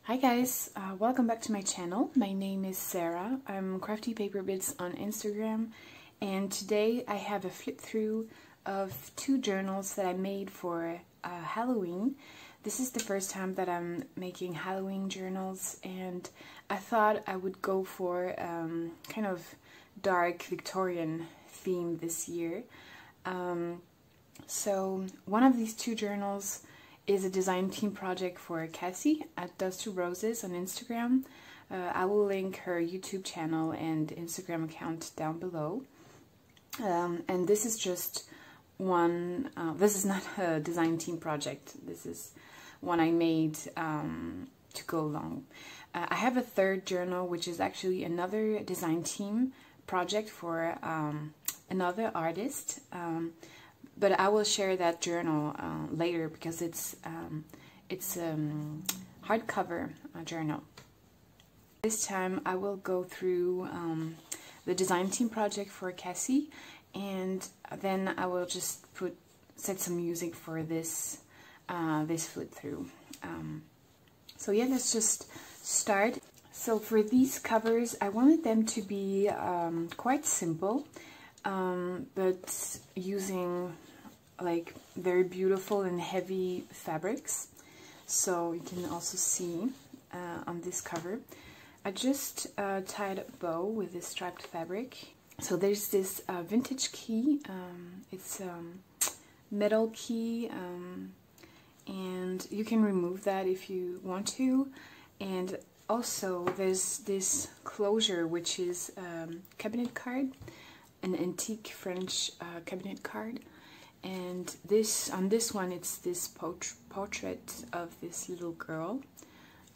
Hi guys, welcome back to my channel. My name is Sarah. I'm Crafty Paper Bits on Instagram, and today I have a flip through of two journals that I made for Halloween. This is the first time that I'm making Halloween journals, and I thought I would go for kind of dark Victorian theme this year. So one of these two journals is a design team project for Cassie at Does Two Roses on Instagram. I will link her YouTube channel and Instagram account down below. And this is just one, this is not a design team project, this is one I made to go along. I have a third journal, which is actually another design team project for another artist. But I will share that journal later because it's hardcover journal. This time I will go through the design team project for Cassie, and then I will just set some music for this this flip through. So yeah, let's just start. So for these covers, I wanted them to be quite simple, but using like very beautiful and heavy fabrics. So you can also see on this cover, I just tied a bow with this striped fabric. So there's this vintage key, it's metal key, and you can remove that if you want to. And also there's this closure, which is cabinet card, an antique French cabinet card. And this, on this one, it's this portrait of this little girl.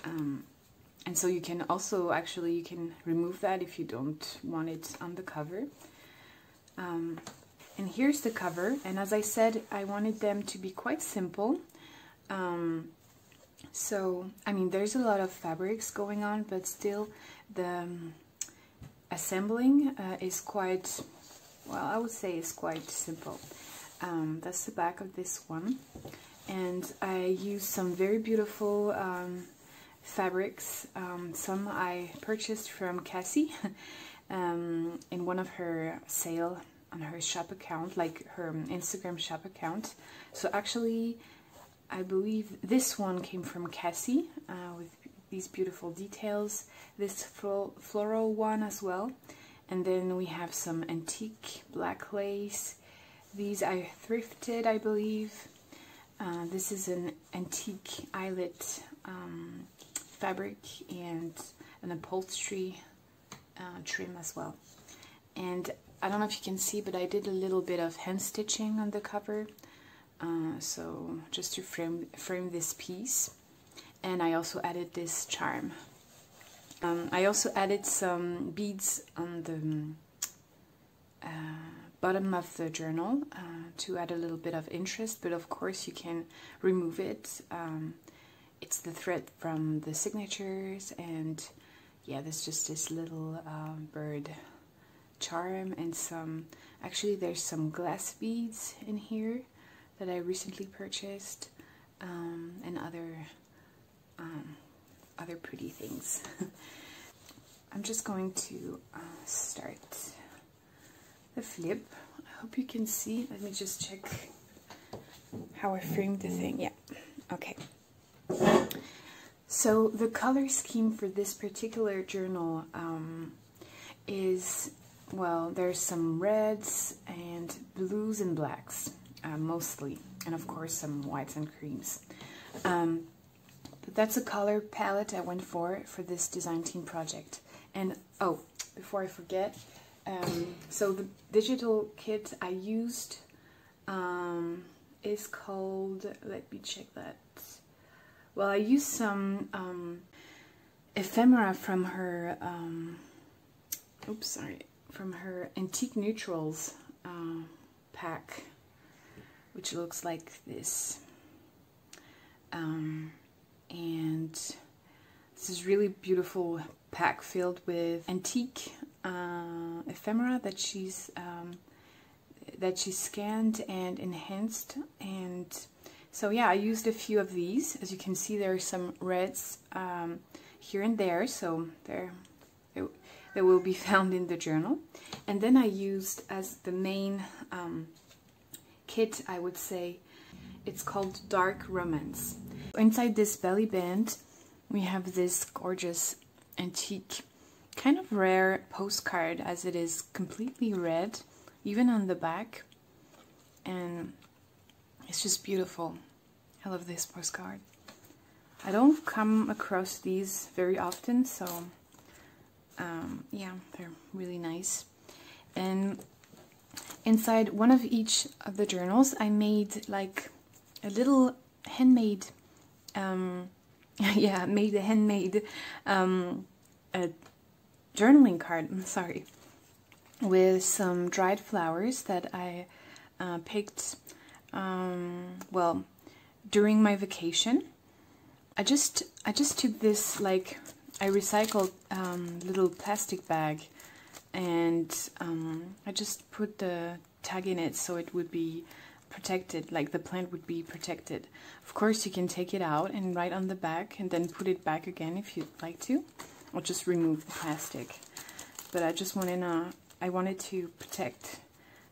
And so you can also, actually, you can remove that if you don't want it on the cover. And here's the cover. And as I said, I wanted them to be quite simple. So, I mean, there's a lot of fabrics going on, but still the assembling is quite, well, I would say it's quite simple. That's the back of this one, and I used some very beautiful fabrics. Some I purchased from Cassie in one of her sale on her shop account, like her Instagram shop account. So actually, I believe this one came from Cassie with these beautiful details, this floral one as well. And then we have some antique black lace. These I thrifted, I believe. This is an antique eyelet fabric and an upholstery trim as well. And I don't know if you can see, but I did a little bit of hand stitching on the cover, so just to frame this piece. And I also added this charm. I also added some beads on the bottom of the journal to add a little bit of interest, but of course you can remove it. It's the thread from the signatures, and yeah, there's just this little bird charm, and some, actually there's some glass beads in here that I recently purchased, and other pretty things. I'm just going to start the flip. I hope you can see. Let me just check how I framed the thing. Yeah, okay. So the color scheme for this particular journal is, well, there's some reds and blues and blacks mostly, and of course some whites and creams. But that's a color palette I went for this design team project. And oh, before I forget, so the digital kit I used is called, let me check that. Well, I used some ephemera from her, oops, sorry, from her Antique Neutrals pack, which looks like this. And this is really beautiful pack filled with antique ephemera that she's scanned and enhanced, and So yeah, I used a few of these. As you can see, there are some reds here and there, so they will be found in the journal. And then I used as the main kit, I would say, it's called Dark Romance. Inside this belly band, we have this gorgeous antique, kind of rare postcard, as it is completely red, even on the back, and it's just beautiful. I love this postcard. I don't come across these very often, so yeah, they're really nice. And inside one of each of the journals, I made like a little handmade, yeah, made a handmade a journaling card, I'm sorry, with some dried flowers that I picked, well, during my vacation. I just took this, like, I recycled little plastic bag, and I just put the tag in it so it would be protected, like the plant would be protected. Of course, you can take it out and write on the back and then put it back again if you'd like to, or just remove the plastic. But I just wanted to protect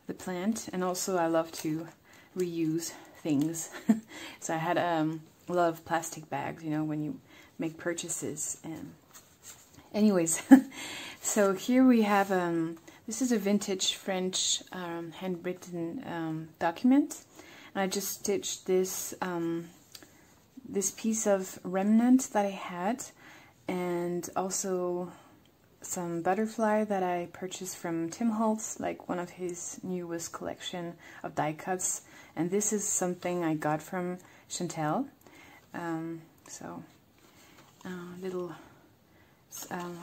the plant, and also I love to reuse things. So I had a lot of plastic bags, you know, when you make purchases. And anyways, so here we have this is a vintage French handwritten document, and I just stitched this this piece of remnant that I had, and also some butterfly that I purchased from Tim Holtz, like one of his newest collection of die cuts. And this is something I got from Chantel. So little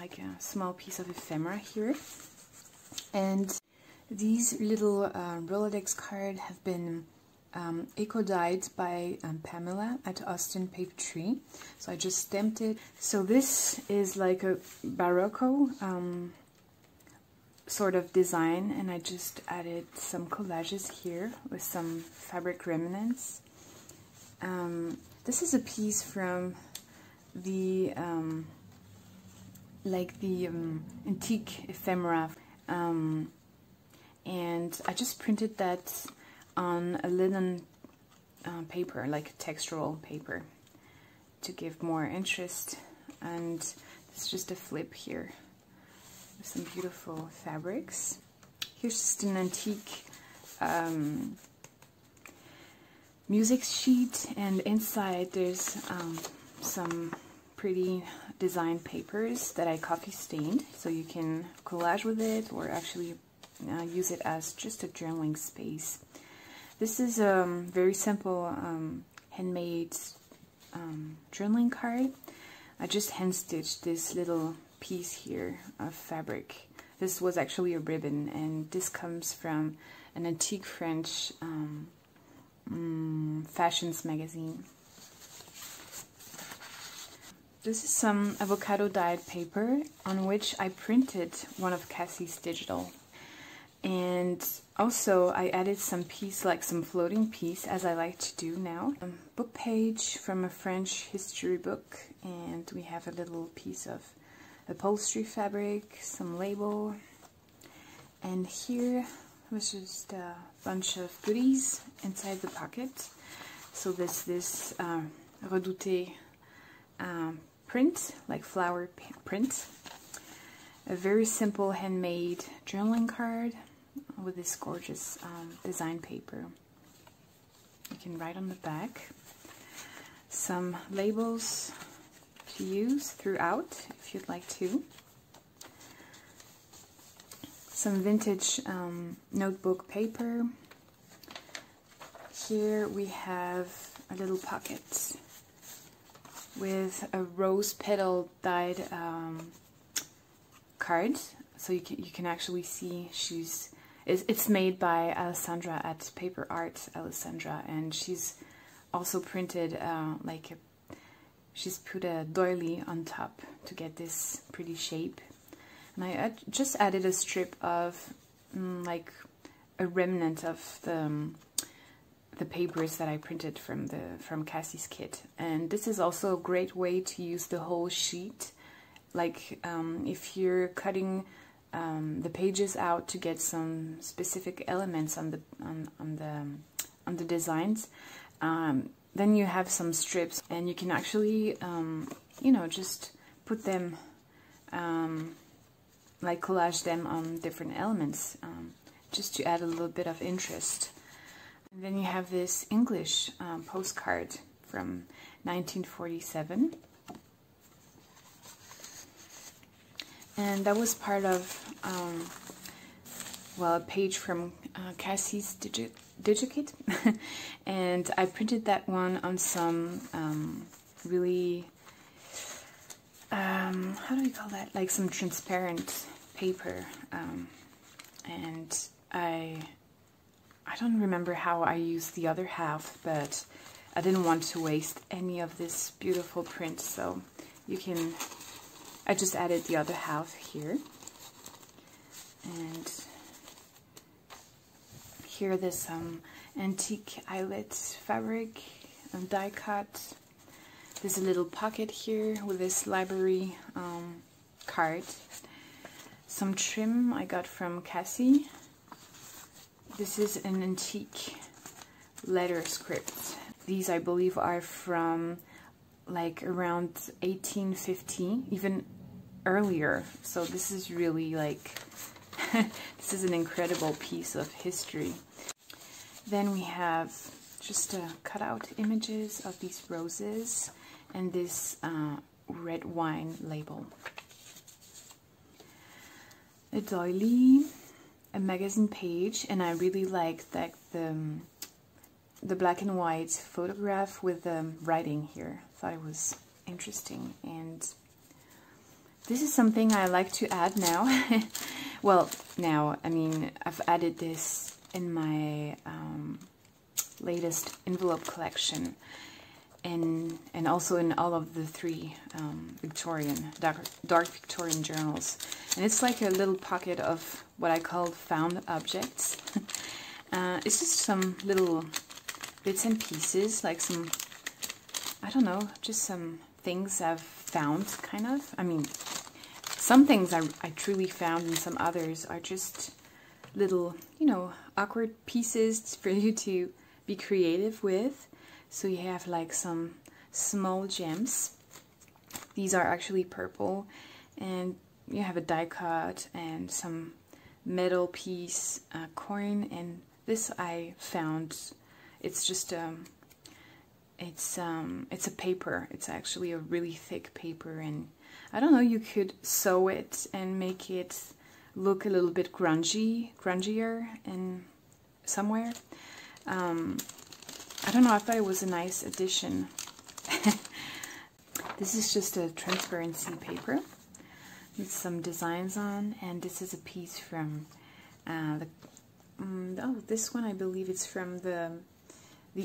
like a small piece of ephemera here. And these little Rolodex cards have been eco-dyed by Pamela at Austin Papetree. So I just stamped it. So this is like a Barocco sort of design, and I just added some collages here with some fabric remnants. This is a piece from the like the antique ephemera, and I just printed that on a linen paper, like textural paper, to give more interest. And it's just a flip here with some beautiful fabrics. Here's just an antique music sheet, and inside there's some pretty design papers that I coffee stained, so you can collage with it or actually use it as just a journaling space. This is a very simple handmade journaling card. I just hand stitched this little piece here of fabric. This was actually a ribbon, and this comes from an antique French fashions magazine. This is some avocado dyed paper on which I printed one of Cassie's digital. And also I added some piece, like some floating piece, as I like to do now. A book page from a French history book, and we have a little piece of upholstery fabric, some label, and here was just a bunch of goodies inside the pocket. So this Redouté print, like flower print, a very simple handmade journaling card with this gorgeous design paper. You can write on the back. Some labels to use throughout if you'd like to. Some vintage notebook paper. Here we have a little pocket with a rose petal dyed card, so you can actually see it's made by Alessandra at Paper Art Alessandra, and she's also printed she's put a doily on top to get this pretty shape. And I just added a strip of like a remnant of the the papers that I printed from Cassie's kit. And this is also a great way to use the whole sheet. Like if you're cutting the pages out to get some specific elements on the designs, then you have some strips, and you can actually you know, just put them like collage them on different elements, just to add a little bit of interest. And then you have this English postcard from 1947. And that was part of, well, a page from Cassie's digi-kit. And I printed that one on some really, how do we call that? Like some transparent paper. And I don't remember how I used the other half, but I didn't want to waste any of this beautiful print, so you can, I just added the other half here. And here there's some antique eyelet fabric and die cut. There's a little pocket here with this library card. Some trim I got from Cassie. This is an antique letter script. These, I believe, are from like around 1850, even earlier. So this is really like, this is an incredible piece of history. Then we have just cutout images of these roses and this red wine label. A doily, a magazine page, and I really like that the black and white photograph with the writing here. Thought it was interesting, and this is something I like to add now. Well, now, I mean, I've added this in my latest envelope collection, and also in all of the three Victorian, dark Victorian journals. And it's like a little pocket of what I call found objects. It's just some little bits and pieces, like some, I don't know, just some things I've found, kind of. I mean, some things I truly found, and some others are just little, you know, awkward pieces for you to be creative with. So you have like some small gems. These are actually purple, and you have a die cut and some metal piece, coin, and this I found. It's just it's a paper. It's actually a really thick paper, and I don't know, you could sew it and make it look a little bit grungier in somewhere. I don't know, I thought it was a nice addition. This is just a transparency paper with some designs on, and this is a piece from oh, this one, I believe it's from the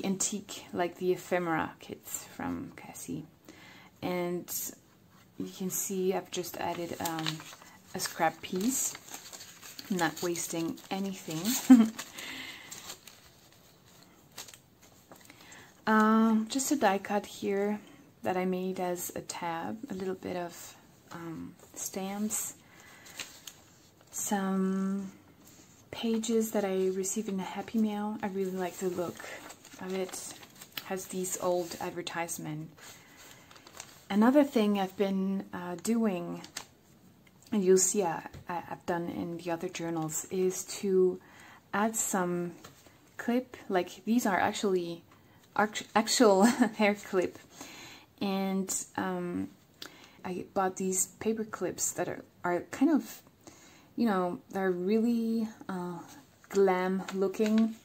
antique, like the ephemera kits from Cassie. And you can see I've just added a scrap piece. I'm not wasting anything. Just a die cut here that I made as a tab, a little bit of stamps, some pages that I received in a Happy Mail. I really like the look of it. It has these old advertisements. Another thing I've been doing, and you'll see I've done in the other journals, is to add some clip, like these are actually actual hair clip, and I bought these paper clips that are kind of, you know, they're really glam looking,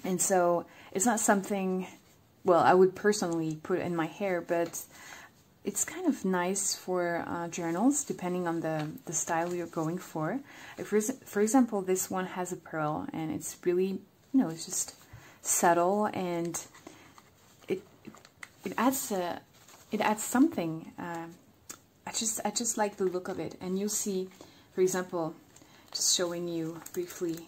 and so it's not something, well, I would personally put in my hair, but it's kind of nice for journals, depending on the style you're going for. For example, this one has a pearl, and it's really, you know, it's just subtle, and it adds something. I just like the look of it, and you'll see, for example, just showing you briefly,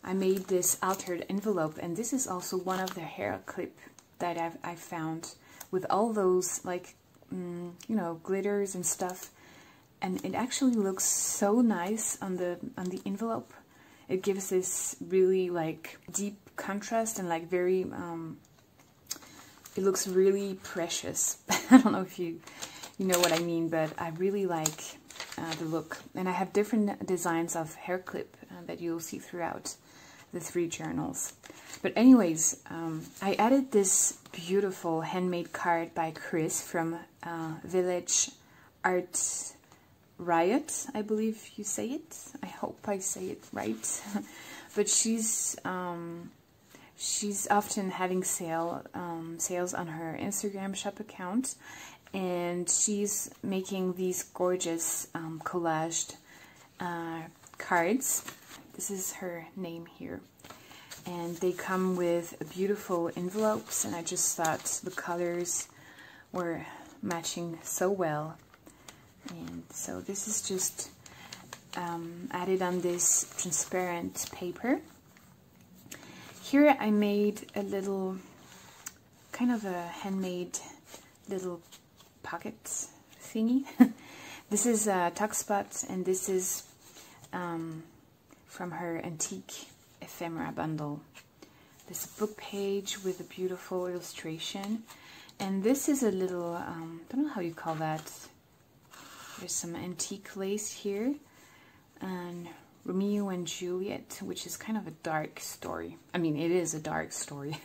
I made this altered envelope, and this is also one of the hair clip that I found with all those like you know, glitters and stuff, and it actually looks so nice on the envelope. It gives this really like deep contrast and like very it looks really precious. I don't know if you know what I mean, but I really like the look. And I have different designs of hair clip that you'll see throughout the 3 journals. But anyways, I added this beautiful handmade card by Chris from Village Art Riot, I believe you say it. I hope I say it right. But she's often having sales on her Instagram shop account, and she's making these gorgeous collaged cards. This is her name here, and they come with beautiful envelopes, and I just thought the colors were matching so well. And so this is just added on this transparent paper. Here I made a little, kind of a handmade little pocket thingy. This is Tuck Spot, and this is from her antique ephemera bundle. This book page with a beautiful illustration, and this is a little, I don't know how you call that. There's some antique lace here, and Romeo and Juliet, which is kind of a dark story. I mean, it is a dark story.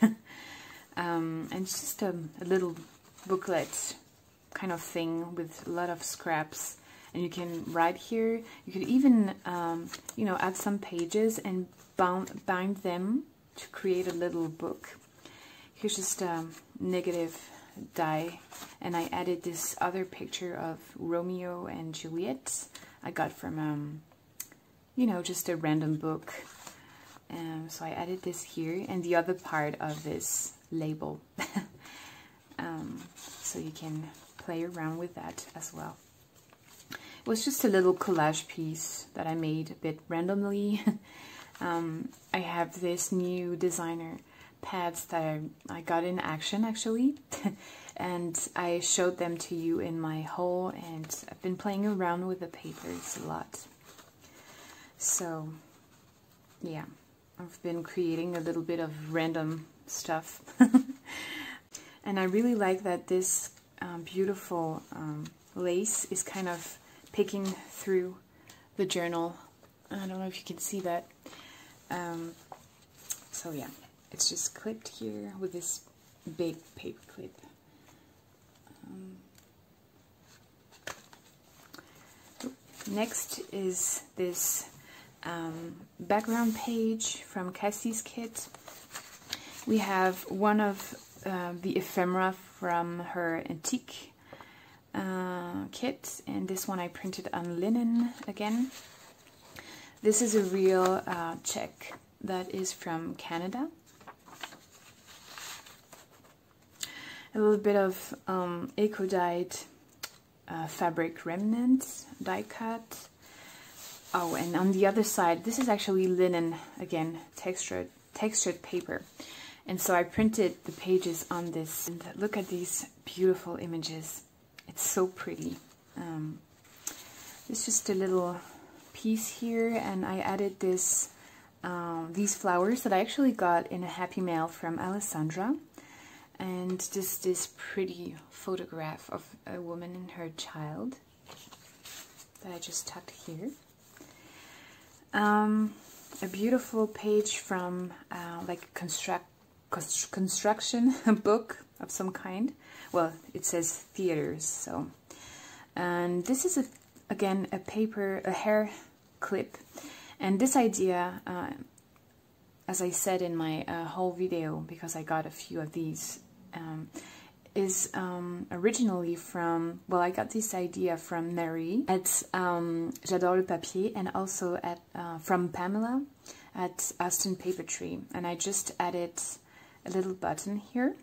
And it's just a little booklet kind of thing with a lot of scraps. And you can write here. You could even, you know, add some pages and bind them to create a little book. Here's just a negative die, and I added this other picture of Romeo and Juliet I got from you know, just a random book. So I added this here, and the other part of this label. So you can play around with that as well. It was just a little collage piece that I made a bit randomly. I have this new designer pads that I got in Action actually, and I showed them to you in my haul, and I've been playing around with the papers a lot. So yeah, I've been creating a little bit of random stuff. And I really like that this beautiful lace is kind of picking through the journal. I don't know if you can see that. So yeah, it's just clipped here with this big paper clip. Next is this background page from Cassie's kit. We have one of the ephemera from her antique kit, and this one I printed on linen again. This is a real check that is from Canada. A little bit of eco-dyed fabric remnants, die cut. Oh, and on the other side, this is actually linen, again, textured paper. And so I printed the pages on this. And look at these beautiful images. It's so pretty. It's just a little piece here, and I added this these flowers that I actually got in a Happy Mail from Alessandra. And just this pretty photograph of a woman and her child that I just tucked here. A beautiful page from like a construction book of some kind. Well, it says theaters. So, and this is again a hair clip, and this idea, as I said in my whole video, because I got a few of these, is originally from, well, I got this idea from Mary at J'adore le papier, and also at from Pamela at Austin Papertree. And I just added a little button here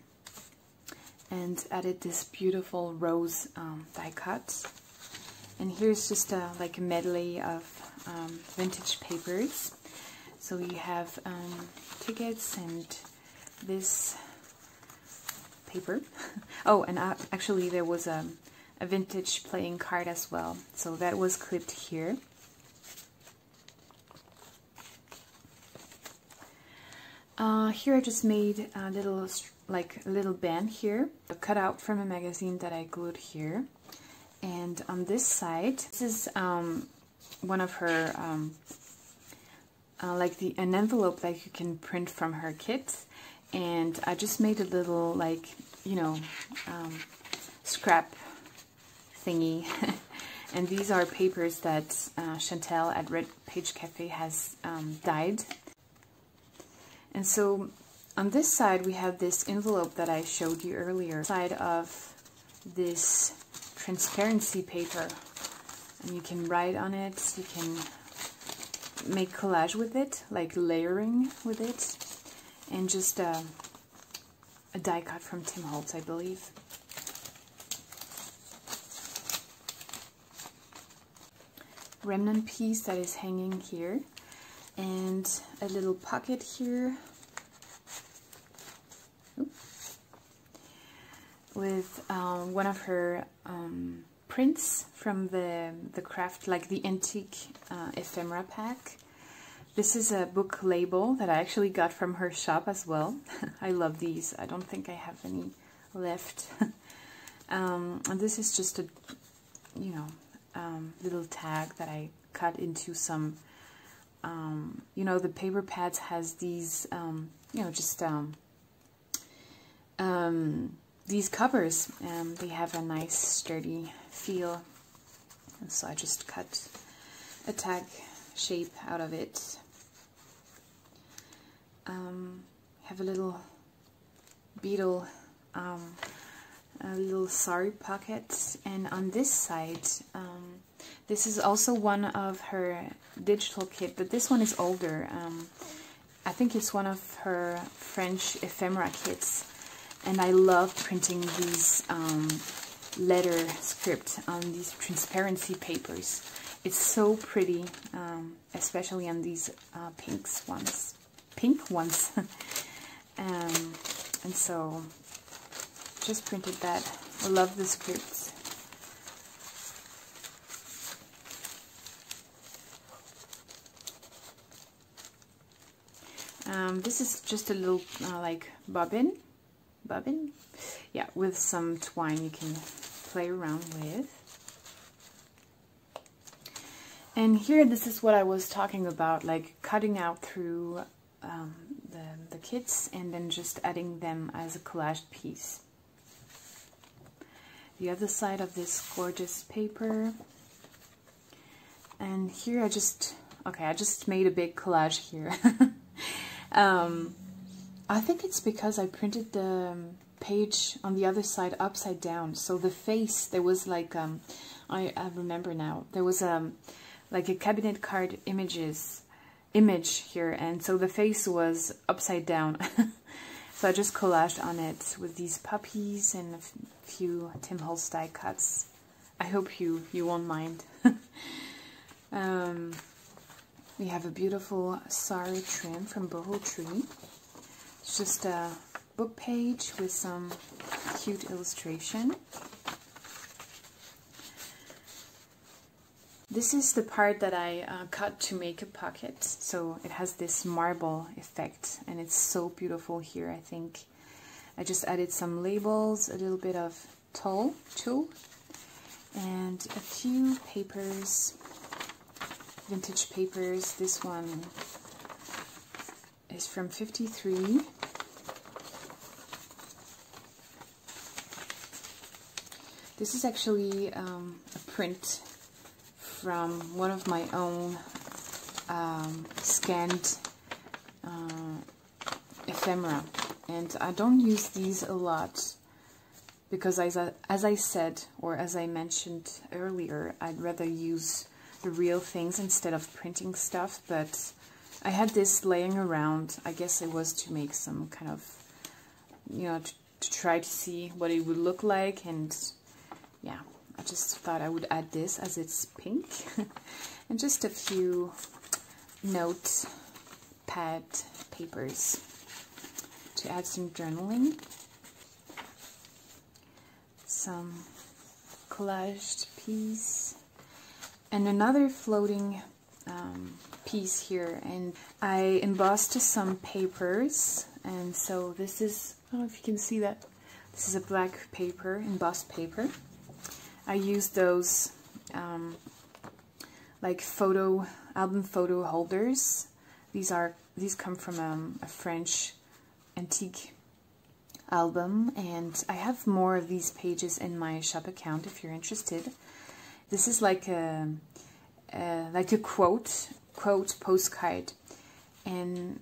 and added this beautiful rose die cut. And here's just like a medley of vintage papers. So you have tickets and this paper. Oh, and actually there was a vintage playing card as well. So that was clipped here. Here I just made a little band here, cut out from a magazine that I glued here. And on this side, this is one of her, an envelope that you can print from her kit. And I just made a little, scrap thingy. And these are papers that Chantel at Red Page Cafe has dyed. And so on this side we have this envelope that I showed you earlier, side of this transparency paper, and you can write on it, you can make collage with it, like layering with it, and just a die cut from Tim Holtz, I believe. Remnant piece that is hanging here, and a little pocket here with one of her prints from the craft, like the antique ephemera pack. This is a book label that I actually got from her shop as well. I love these. I don't think I have any left. And this is just a little tag that I cut into some the paper pads has these these covers, and they have a nice sturdy feel, and so I just cut a tag shape out of it. Have a little beetle, a little sari pocket, and on this side this is also one of her digital kit, but this one is older. I think it's one of her French ephemera kits, and I love printing these letter script on these transparency papers. It's so pretty, especially on these pink ones. And so just printed that. I love the scripts. This is just a little bobbin, yeah, with some twine you can play around with. And here, this is what I was talking about, like cutting out through the kits and then just adding them as a collaged piece. The other side of this gorgeous paper. And here I just made a big collage here. I think it's because I printed the page on the other side upside down. So the face, there was like, I remember now, there was like a cabinet card image here, and so the face was upside down. So I just collaged on it with these puppies and a few Tim Holtz die cuts. I hope you won't mind. We have a beautiful sari trim from Boho Tree. It's just a book page with some cute illustration. This is the part that I cut to make a pocket, so it has this marble effect, and it's so beautiful here. I think I just added some labels, a little bit of tulle, and a few papers, vintage papers. This one is from '53. This is actually a print from one of my own scanned ephemera, and I don't use these a lot because as I said, or as I mentioned earlier, I'd rather use the real things instead of printing stuff. But I had this laying around. I guess it was to make some kind of, to try to see what it would look like, and yeah, I just thought I would add this as it's pink. And just a few note pad papers to add some journaling. Some collaged piece. And another floating piece here. And I embossed some papers. And so this is, I don't know if you can see that. This is a black paper, embossed paper. I used those like album photo holders. These come from a French antique album, and I have more of these pages in my shop account if you're interested. This is like a quote postcard, and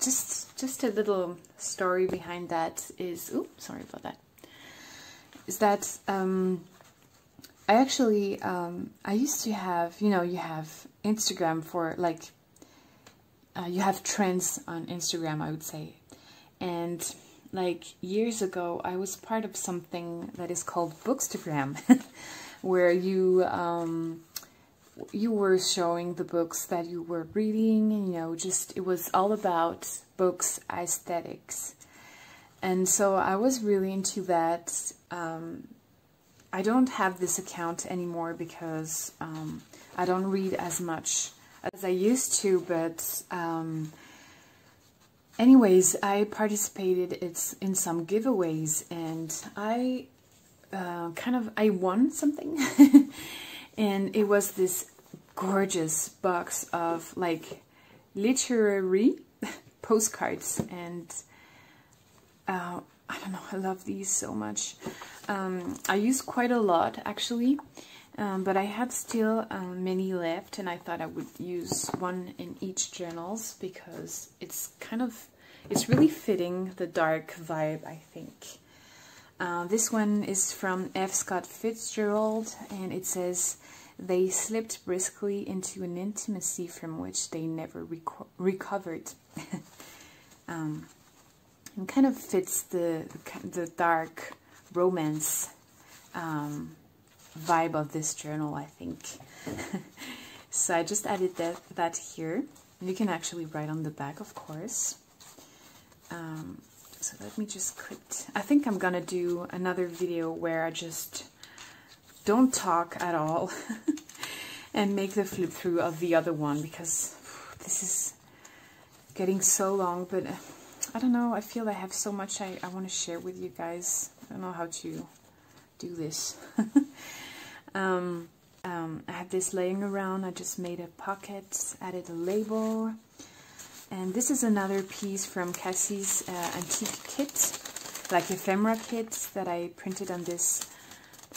just a little story behind that is, oops, sorry about that, is that I actually, I used to have, you know, you have Instagram for, like, you have trends on Instagram, I would say. And, like, years ago, I was part of something that is called Bookstagram, where you were showing the books that you were reading, and, you know, just, it was all about books, aesthetics. And so I was really into that. I don't have this account anymore because I don't read as much as I used to, but anyways, I participated in some giveaways, and I I won something. And it was this gorgeous box of like literary postcards, and I don't know, I love these so much. I used quite a lot actually, but I have still many left, and I thought I would use one in each journals because it's really fitting the dark vibe, I think. This one is from F. Scott Fitzgerald, and it says, "They slipped briskly into an intimacy from which they never recovered." And kind of fits the dark romance vibe of this journal, I think. So I just added that here. And you can actually write on the back, of course. So let me just quit. I think I'm gonna do another video where I just don't talk at all and make the flip through of the other one, because this is getting so long. But I don't know, I feel I have so much I want to share with you guys. I don't know how to do this. I had this laying around. I just made a pocket, added a label. And this is another piece from Cassie's antique kit, like ephemera kit, that I printed on this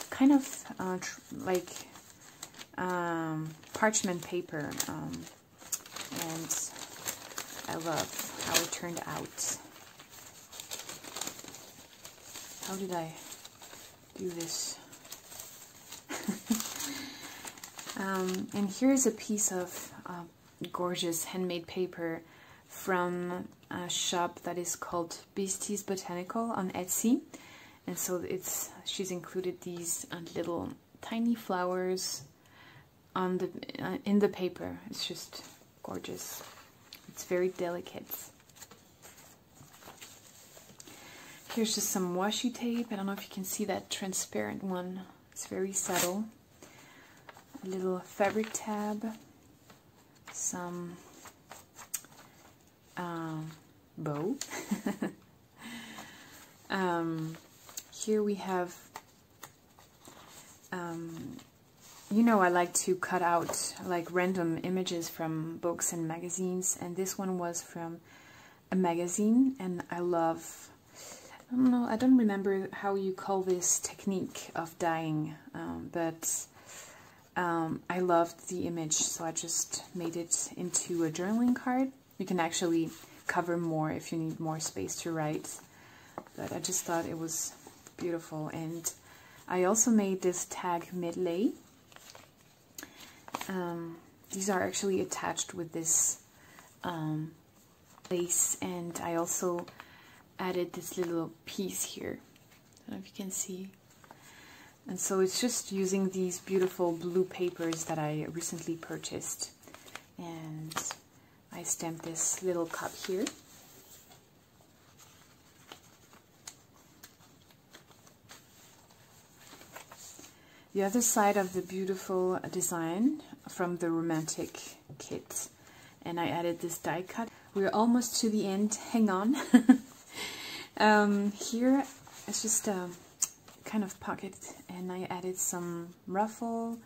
kind of parchment paper. And I love how it turned out. How did I do this? And here's a piece of gorgeous handmade paper from a shop that is called Beastie's Botanical on Etsy. And so she's included these little tiny flowers on in the paper. It's just gorgeous. It's very delicate. Here's just some washi tape. I don't know if you can see that transparent one. It's very subtle. A little fabric tab. Some bow. Here we have, you know, I like to cut out like random images from books and magazines, and this one was from a magazine, and I love, I don't know, I don't remember how you call this technique of dyeing, but I loved the image, so I just made it into a journaling card. You can actually cover more if you need more space to write, but I just thought it was beautiful. And I also made this tag medley. These are actually attached with this lace, and I also added this little piece here. I don't know if you can see. And so it's just using these beautiful blue papers that I recently purchased. And I stamped this little cup here. The other side of the beautiful design from the romantic kit, and I added this die cut. We're almost to the end, hang on. Here it's just a kind of pocket, and I added some ruffle,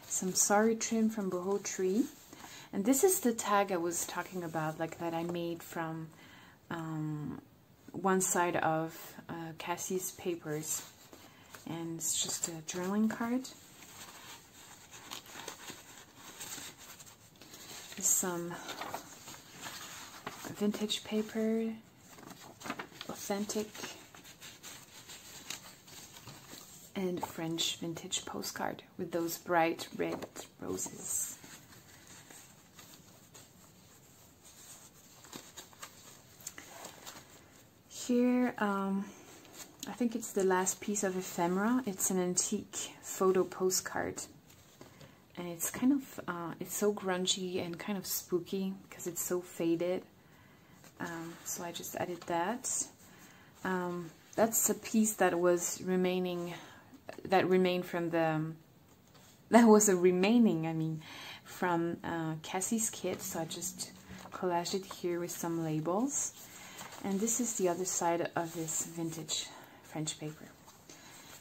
some sari trim from Boho Tree, and this is the tag I was talking about, like that I made from one side of Cassie's papers. And it's just a journaling card. There's some vintage paper, authentic, and French vintage postcard with those bright red roses. Here, I think it's the last piece of ephemera. It's an antique photo postcard, and it's kind of it's so grungy and kind of spooky because it's so faded. So I just added that. That's a piece that was remaining, that remained from the, that was a remaining, I mean, from Cassie's kit. So I just collaged it here with some labels. And this is the other side of this vintage French paper.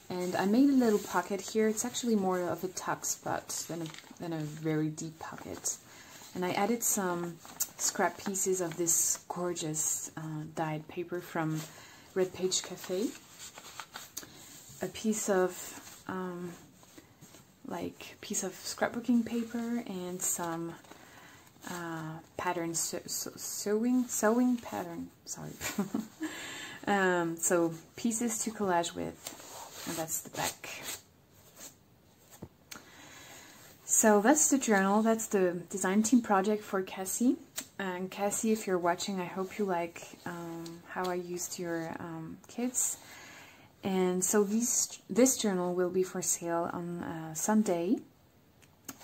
And I made a little pocket here. It's actually more of a tuck spot than a very deep pocket. And I added some scrap pieces of this gorgeous dyed paper from Red Page Cafe. A piece of piece of scrapbooking paper and some pattern sewing pattern. Sorry. So pieces to collage with, and that's the back. So that's the journal, that's the design team project for Cassie. And Cassie, if you're watching, I hope you like how I used your kits. And so this journal will be for sale on Sunday.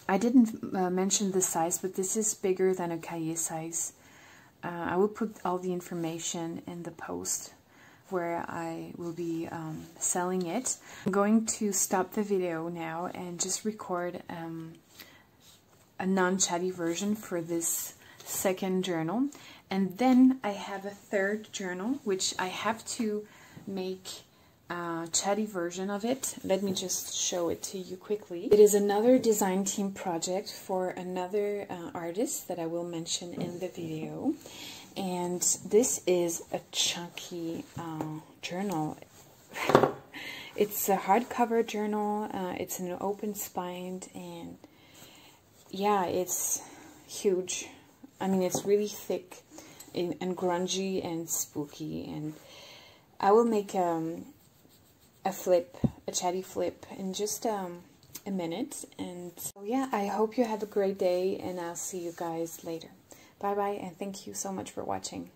I didn't mention the size, but this is bigger than a cahier size. I will put all the information in the post where I will be selling it. I'm going to stop the video now and just record a non-chatty version for this second journal. And then I have a third journal, which I have to make a chatty version of it. Let me just show it to you quickly. It is another design team project for another artist that I will mention in the video. And this is a chunky journal. It's a hardcover journal. It's an open spined, and yeah, it's huge. I mean, it's really thick and grungy and spooky. And I will make a chatty flip in just a minute. And so yeah, I hope you have a great day, and I'll see you guys later. Bye bye, and thank you so much for watching.